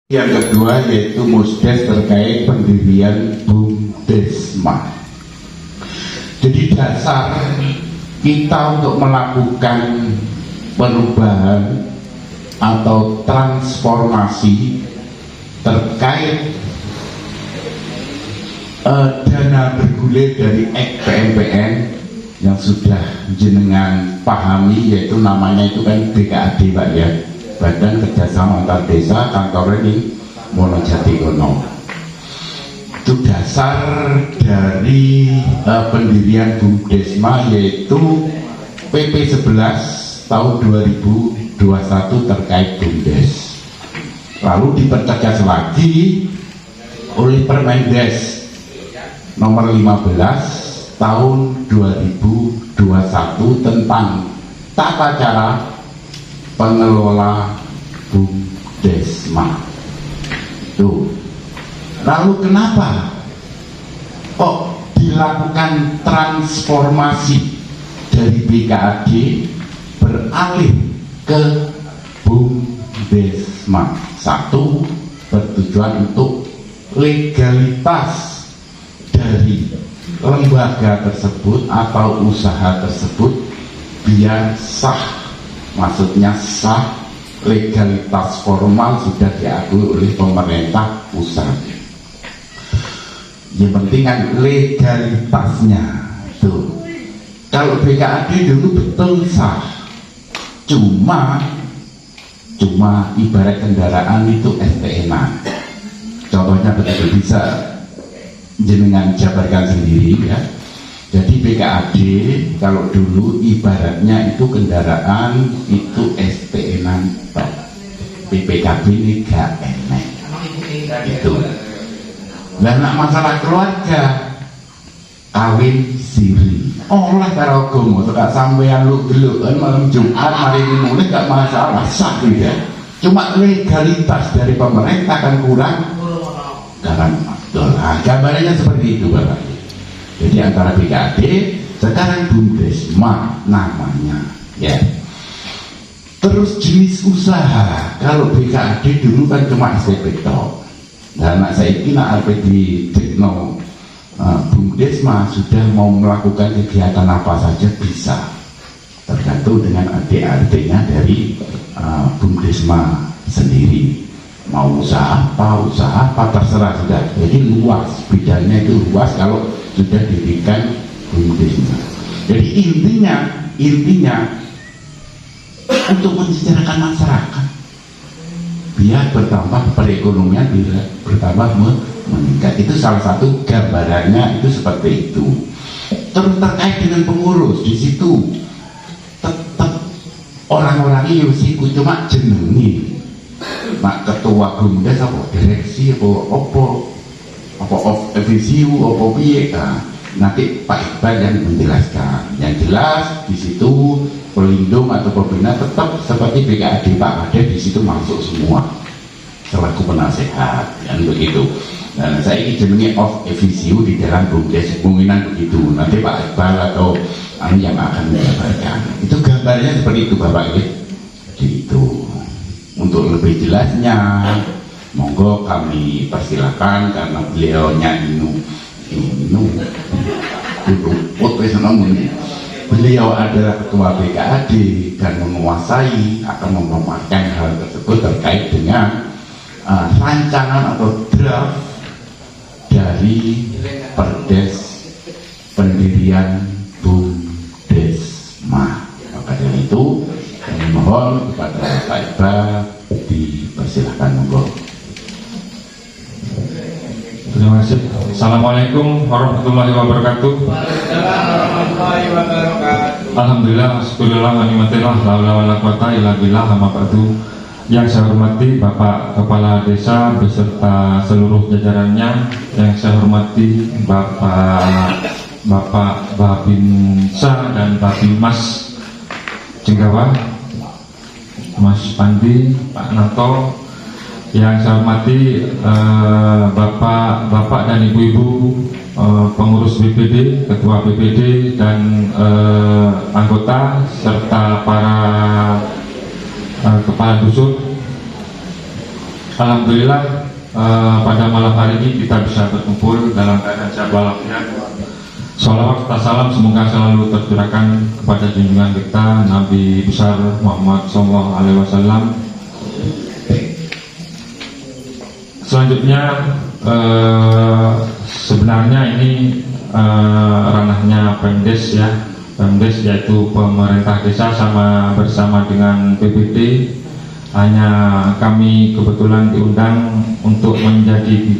Yang kedua yaitu musdes terkait pendirian BUMDesma. Jadi dasar kita untuk melakukan perubahan atau transformasi terkait dana bergulir dari PMPN yang sudah jenengan pahami, yaitu namanya itu kan BKAD Pak ya, Badan Kerjasama Antar Desa, kantor ini Monojati Kono. Itu dasar dari pendirian BUMDesma, yaitu PP 11 tahun 2021 terkait BUMDes. Lalu dipertegas lagi oleh Permendes nomor 15 tahun 2021 tentang tata cara pengelola BUMDesma. Tuh. Lalu kenapa kok dilakukan transformasi dari BKAD beralih ke BUMDesma? Satu, bertujuan untuk legalitas dari lembaga tersebut atau usaha tersebut biar sah. Maksudnya sah, legalitas formal sudah diakui oleh pemerintah pusat. Yang penting kan legalitasnya tuh. Kalau BKAD dulu betul sah, cuma ibarat kendaraan itu STNA. Contohnya betul bisa jenengan jabarkan sendiri ya. Jadi BKAD kalau dulu ibaratnya itu kendaraan itu STNA, PPKB ini gak enak itu. Dan masalah keluarga, kawin siri, olah karo agama, tak sampean lu malam Jumat hari ini mulai gak masalah, sah ya. Cuma legalitas dari pemerintah kan kurang, karena gambarnya seperti itu Bapak. Jadi antara BKAD sekarang BUMDesma namanya ya. Terus jenis usaha, kalau BKAD dulu kan cuma STP tok. Dan anak saya ini di Tekno BUMDesma sudah mau melakukan kegiatan apa saja bisa, tergantung dengan AD-nya dari BUMDesma sendiri. Mau usaha apa terserah sudah. Jadi luas, bidangnya itu luas kalau sudah diberikan BUMDesma. Jadi intinya untuk mensejahterakan masyarakat biar bertambah perekonomian, biar bertambah meningkat. Itu salah satu gambarannya, itu seperti itu. Terus terkait dengan pengurus, di situ tetap orang-orang itu cuma jenengi. Mak ketua BUMDes apa direksi apa FCU apa piye, nanti Pak Iqbal yang menjelaskan. Yang jelas di situ pelindung atau pembina tetap seperti BKAD Pak Kades, di situ masuk semua selaku penasehat yang begitu. Dan saya ini jenenge of FCU di dalam BUMDes, kemungkinan begitu. Nanti Pak Iqbal atau yang akan menyampaikan. Itu gambarnya seperti itu Bapak ya. Gitu. Untuk lebih jelasnya, monggo kami persilakan karena beliaunya beliau adalah ketua BKAD dan menguasai akan memaparkan hal tersebut terkait dengan rancangan atau draft dari Perdes pendirian BUMDesma. Maka dari itu kami mohon kepada Pak Iqbal dipersilahkan, monggo. Terima kasih. Assalamualaikum warahmatullahi wabarakatuh. Alhamdulillah, syukurillah wa ni'matillah, la haula wala quwata illa billah, amma ba'du. Yang saya hormati Bapak Kepala Desa beserta seluruh jajarannya, yang saya hormati Bapak Babinsa dan Babimas Jenggawa, Mas Pandi, Pak Nato, yang saya hormati bapak dan ibu-ibu pengurus BPD, ketua BPD dan anggota serta para kepala dusun, Alhamdulillah pada malam hari ini kita bisa berkumpul dalam keadaan sehat walafiat. Sholawat serta salam semoga selalu tercurahkan kepada junjungan kita Nabi besar Muhammad SAW. Selanjutnya sebenarnya ini ranahnya Pemdes ya, Pemdes yaitu pemerintah desa bersama dengan PBD. Hanya kami kebetulan diundang untuk menjadi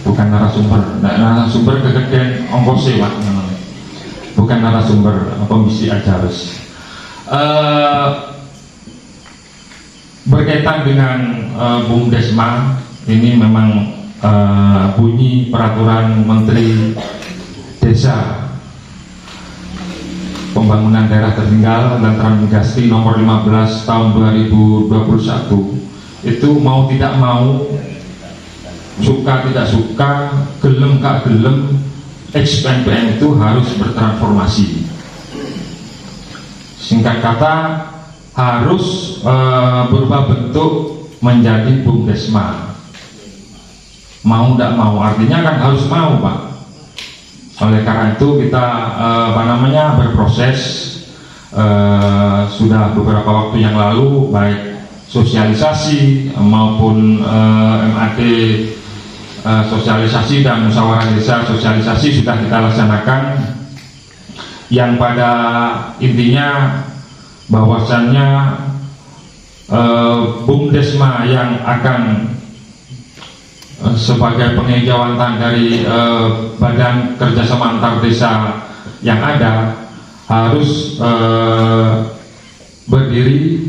bukan narasumber kegedean ongkos Pak, bukan narasumber, komisi aja wis. Berkaitan dengan BUMDesma ini memang bunyi peraturan Menteri Desa Pembangunan Daerah Tertinggal dan Transmigrasi nomor 15 tahun 2021 itu mau tidak mau, suka tidak suka, gelem gak gelem, XPNPN itu harus bertransformasi. Singkat kata harus berubah bentuk menjadi BUMDesma. Mau tidak mau, artinya kan harus mau Pak. Oleh karena itu kita berproses sudah beberapa waktu yang lalu, baik sosialisasi maupun MAD sosialisasi dan musyawarah desa sosialisasi sudah kita laksanakan, yang pada intinya bahwasannya BUMDesma yang akan sebagai pengejawantan dari badan kerjasama antar desa yang ada harus berdiri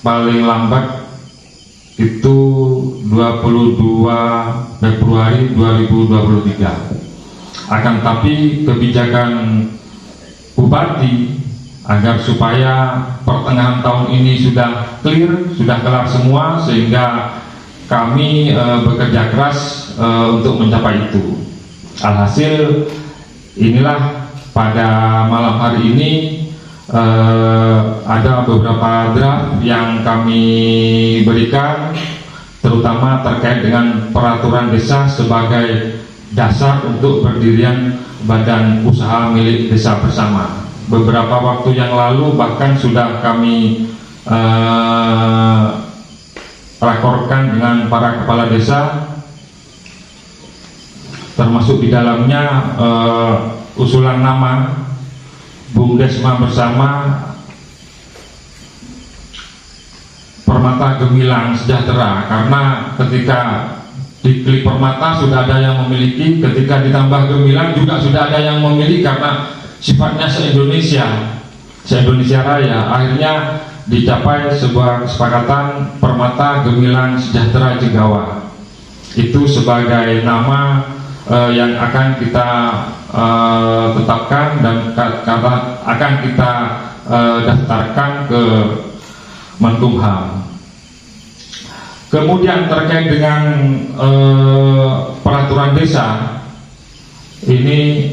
paling lambat itu 22 Februari 2023. Akan tapi kebijakan Bupati agar supaya pertengahan tahun ini sudah clear, sudah kelar semua, sehingga kami bekerja keras untuk mencapai itu. Alhasil inilah pada malam hari ini ada beberapa draft yang kami berikan, terutama terkait dengan peraturan desa sebagai dasar untuk berdirian badan usaha milik desa bersama. Beberapa waktu yang lalu bahkan sudah kami rakorkan dengan para kepala desa, termasuk di dalamnya usulan nama BUMDesma bersama Permata Gemilang Sejahtera, karena ketika diklik Permata sudah ada yang memiliki, ketika ditambah Gemilang juga sudah ada yang memiliki, karena sifatnya se-Indonesia Raya. Akhirnya dicapai sebuah kesepakatan Permata Gemilang Sejahtera Jenggawa. Itu sebagai nama yang akan kita tetapkan dan akan kita daftarkan ke Menkumham. Kemudian terkait dengan peraturan desa ini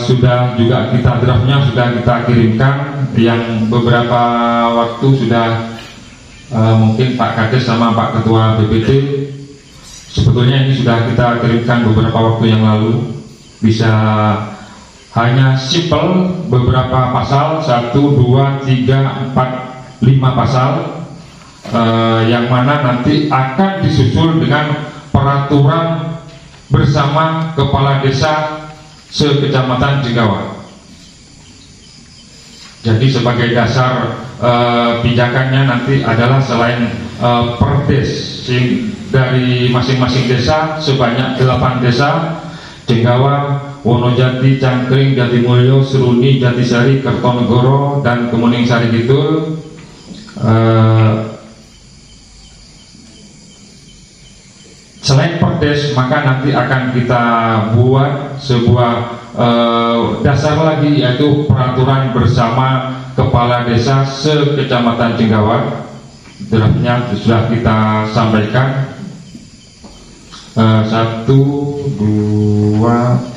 sudah juga kita draftnya sudah kita kirimkan, yang beberapa waktu sudah mungkin Pak Kades sama Pak Ketua BPD sebetulnya ini sudah kita kirimkan beberapa waktu yang lalu. Bisa hanya simple beberapa pasal 1, 2, 3, 4, 5 pasal yang mana nanti akan disusul dengan peraturan bersama kepala desa se-Kecamatan Jenggawa. Jadi sebagai dasar pijakannya nanti adalah selain perdes dari masing-masing desa sebanyak 8 desa: Jenggawa, Wonojati, Cangkring, Jatimulyo, Seruni, Jatisari, Kertonegoro, dan Kemuning Sari Kidul. Selain perdes, maka nanti akan kita buat sebuah dasar lagi, yaitu peraturan bersama kepala desa se-Kecamatan Jenggawa. Draftnya sudah kita sampaikan. 1, 2,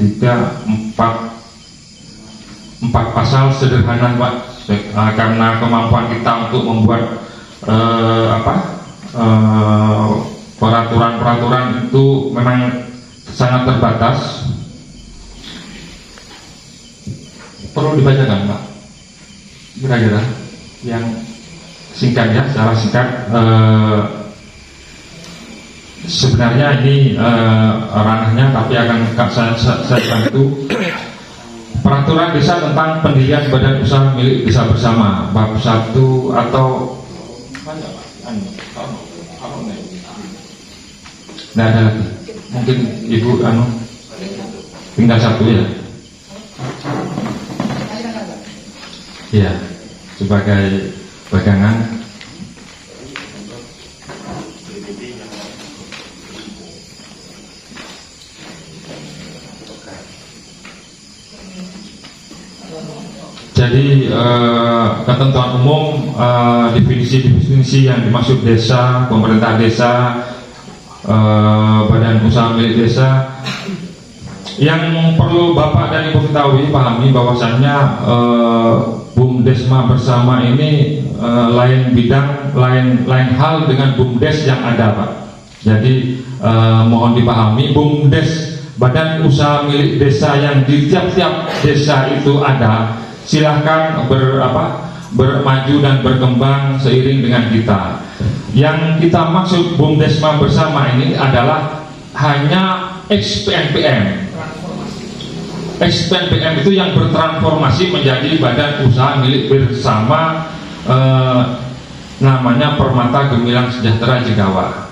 3, 4 pasal sederhana Pak, karena kemampuan kita untuk membuat peraturan-peraturan itu memang sangat terbatas. Perlu dibacakan Pak, kira-kira yang singkat ya, secara singkat. Sebenarnya ini ranahnya, tapi akan saya bantu. Peraturan desa tentang pendirian badan usaha milik desa bersama, bab 1 atau nggak ada lagi. Mungkin Ibu tinggal 1 ya. Iya, sebagai pegangan. Jadi ketentuan umum, definisi-definisi yang dimaksud desa, pemerintah desa, badan usaha milik desa, yang perlu Bapak dan Ibu ketahui, pahami bahwasannya BUMDesma bersama ini lain bidang, lain hal dengan BUMDes yang ada Pak. Jadi mohon dipahami, BUMDes, badan usaha milik desa yang di tiap-tiap desa itu ada, silahkan bermaju dan berkembang seiring dengan kita. Yang kita maksud BUMDesma bersama ini adalah hanya XPNPM. XPNPM itu yang bertransformasi menjadi badan usaha milik bersama, namanya Permata Gemilang Sejahtera Jigawa.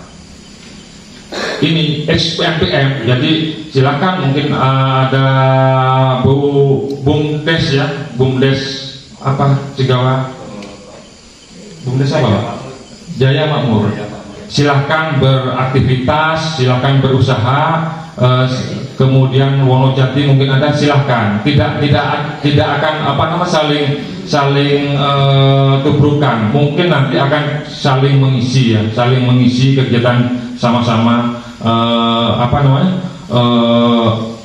Ini XPNPM, jadi silakan mungkin ada BUMDes ya, BUMDes apa Jigawa, BUMDes apa? Jaya Makmur. Silahkan beraktivitas, silahkan berusaha. Kemudian Wonojati mungkin ada, silahkan. Tidak akan saling tubrukan. Mungkin nanti akan saling mengisi ya, saling mengisi kegiatan sama-sama.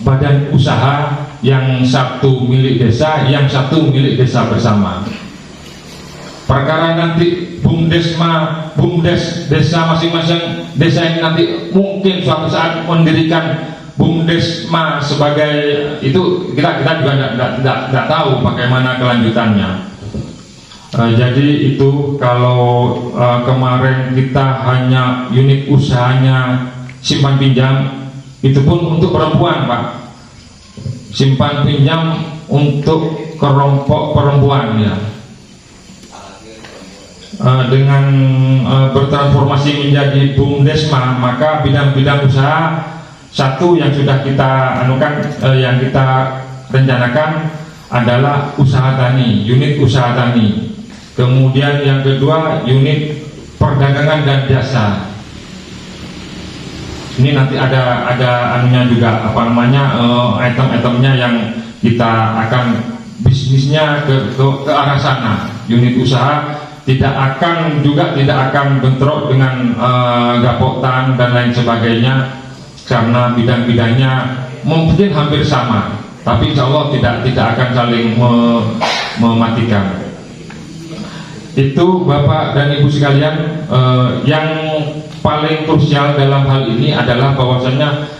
Badan usaha yang satu milik desa, yang satu milik desa bersama. Perkara nanti BUMDes desa masing-masing desa ini nanti mungkin suatu saat mendirikan BUMDesma sebagai itu, kita juga tidak tahu bagaimana kelanjutannya. Jadi itu kalau kemarin kita hanya unit usahanya simpan pinjam, itu pun untuk perempuan Pak, simpan pinjam untuk kelompok perempuan ya. Dengan bertransformasi menjadi BUMDesma, maka bidang-bidang usaha satu yang sudah kita yang kita rencanakan adalah usaha tani, unit usaha tani. Kemudian yang kedua unit perdagangan dan jasa. Ini nanti ada anunya juga, item-itemnya yang kita akan bisnisnya ke arah sana. Unit usaha tidak akan bentrok dengan gapotan dan lain sebagainya, karena bidang-bidangnya mungkin hampir sama, tapi insya Allah tidak akan saling mematikan. Itu Bapak dan Ibu sekalian, yang paling krusial dalam hal ini adalah bahwasannya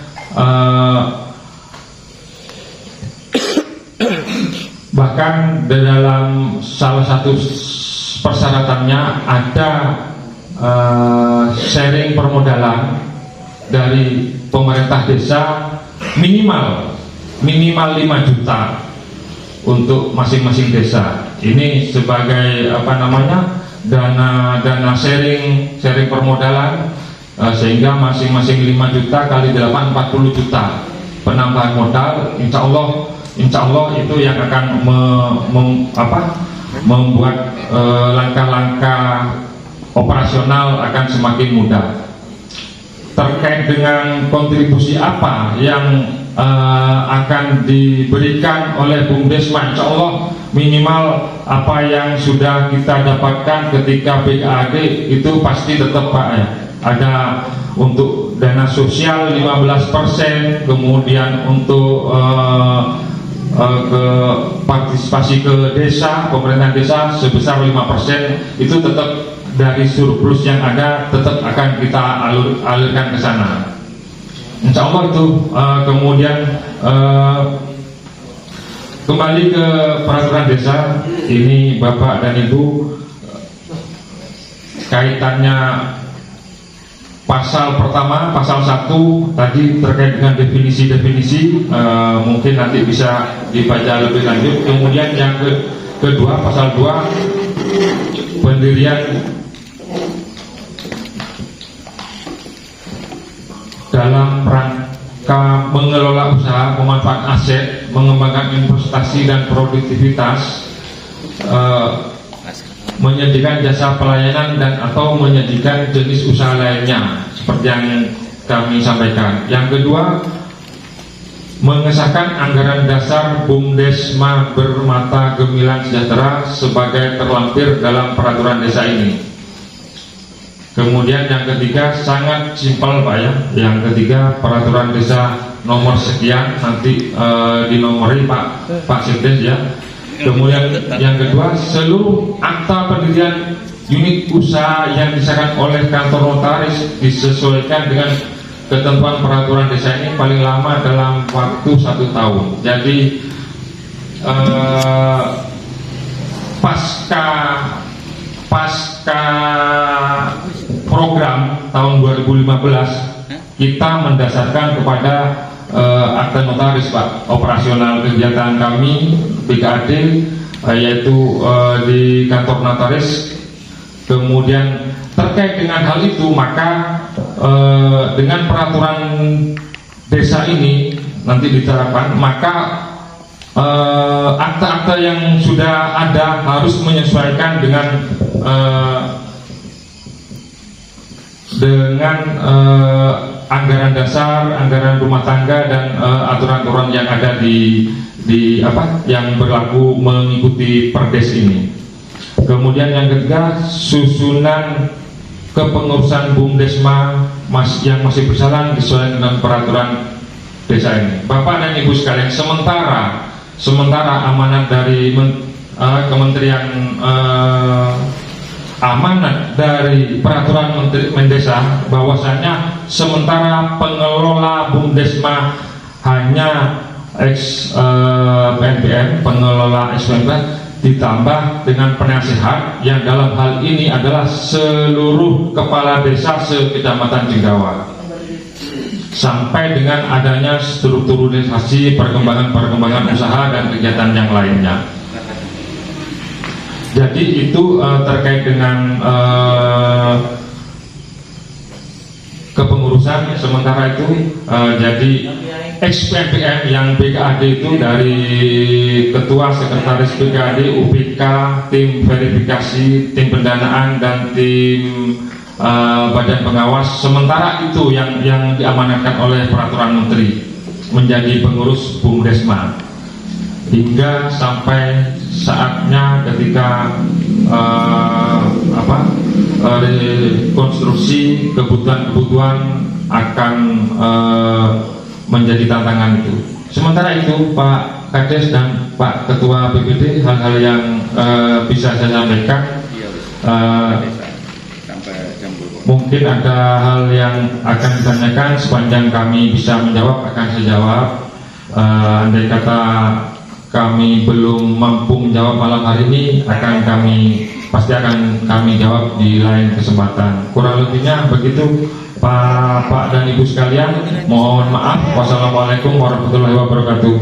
bahkan dalam salah satu persyaratannya ada sharing permodalan dari pemerintah desa minimal 5 juta untuk masing-masing desa. Ini sebagai dana sharing permodalan, sehingga masing-masing 5 juta kali 8 40 juta penambahan modal. Insya Allah itu yang akan membuat langkah-langkah operasional akan semakin mudah. Terkait dengan kontribusi apa yang akan diberikan oleh BUMDesma, insya Allah minimal apa yang sudah kita dapatkan ketika BAD itu pasti tetap Pak ya. Ada untuk dana sosial 15%, kemudian untuk ke partisipasi ke desa, pemerintah desa sebesar 5%, itu tetap dari surplus yang ada tetap akan kita alirkan ke sana. Insya Allah itu. Kemudian kembali ke peraturan desa ini, Bapak dan Ibu, kaitannya pasal pertama, pasal 1 tadi terkait dengan definisi-definisi, mungkin nanti bisa dibaca lebih lanjut. Kemudian yang kedua, pasal 2, pendirian dalam rangka mengelola usaha, memanfaatkan aset, mengembangkan investasi dan produktivitas, menyediakan jasa pelayanan dan atau menyediakan jenis usaha lainnya seperti yang kami sampaikan. Yang kedua, mengesahkan anggaran dasar BUMDesma bermata gemilang sejahtera sebagai terlampir dalam peraturan desa ini. Kemudian yang ketiga, sangat simpel Pak ya. Yang ketiga, peraturan desa nomor sekian, nanti dinomori Pak Sekdes ya. Kemudian yang kedua, seluruh akta pendirian unit usaha yang disahkan oleh kantor notaris disesuaikan dengan ketentuan peraturan desa ini paling lama dalam waktu 1 tahun. Jadi pasca program tahun 2015 kita mendasarkan kepada akta notaris Pak, operasional kegiatan kami BKAD yaitu di kantor notaris. Kemudian terkait dengan hal itu, maka dengan peraturan desa ini nanti diterapkan, maka akta-akta yang sudah ada harus menyesuaikan dengan anggaran dasar, anggaran rumah tangga dan aturan-aturan yang ada di yang berlaku mengikuti Perdes ini. Kemudian yang ketiga, susunan kepengurusan BUMDesma yang masih berjalan disesuaikan dengan peraturan desa ini. Bapak dan Ibu sekalian, sementara amanat dari Kementerian amanat dari peraturan Menteri Mendesa bahwasanya sementara pengelola BUMDesma hanya PNPM, pengelola PNPM ditambah dengan penasehat yang dalam hal ini adalah seluruh kepala desa se-Kecamatan Jenggawa, sampai dengan adanya strukturalisasi perkembangan usaha dan kegiatan yang lainnya. Jadi itu terkait dengan kepengurusan. Sementara itu jadi ex-PNPM yang BKAD itu dari Ketua Sekretaris BKAD, UPK, tim verifikasi, tim pendanaan dan tim badan pengawas. Sementara itu yang diamanatkan oleh peraturan Menteri menjadi pengurus BUMDesma hingga sampai saatnya ketika rekonstruksi kebutuhan akan menjadi tantangan itu. Sementara itu Pak Kades dan Pak Ketua BPD, hal-hal yang bisa saya sampaikan. Mungkin ada hal yang akan ditanyakan, sepanjang kami bisa menjawab akan saya jawab. Andai kata kami belum mampu menjawab malam hari ini, pasti akan kami jawab di lain kesempatan. Kurang lebihnya begitu Bapak dan Ibu sekalian, mohon maaf. Wassalamualaikum warahmatullahi wabarakatuh.